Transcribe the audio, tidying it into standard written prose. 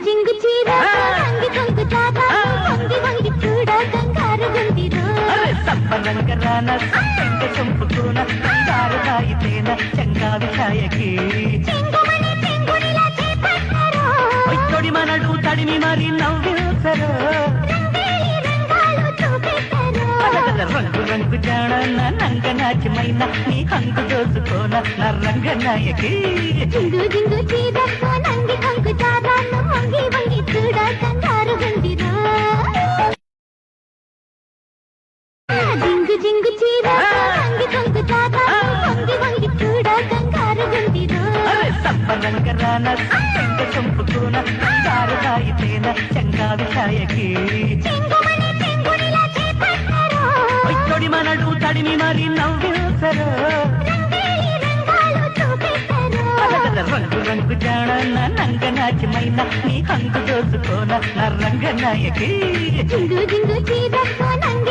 జింగు చీర అంగి కొంగు జాగా వంగి వంగి చూడ కంగారు గుండిరు సంపనంగ రాన సంగ చంపుకోన బంగారు దాయితేన చంగావి ఛాయకి చెంగుమని చెంగునిలా చేపట్టారు ఒట్టొడి మనడు తడిమి మరి నవ్వించరు రంగేలి రంగాలు చూపెట్టారు రంగు రంగు జాణ నంగ నాట్యమైన నీ హంగు దోసుకోన నా రంగ నాయకి జింగు జింగు చీర నంగి కొంగు జాగా వంగి వంగి చూడ కంగారు గుండిరు జింగు జింగు చీర అంగి కొంగు జాగా వంగి వంగి చూడ కంగారు గుండిరు సంపనంగ రాన సంగ చంపుకోన బంగారు దాయితేన చంగావి ఛాయకి చెంగుమని చెంగునిలా చేపట్టారు ఒట్టొడి మనడు తడిమి మరి నవ్వించరు రంగేలి రంగాలు చూపెట్టారు రంగు రంగు జాణ నంగ నాట్యమైన నీ హంగు దోసుకోన నా రంగ నాయకి జింగు జింగు చీర నంగి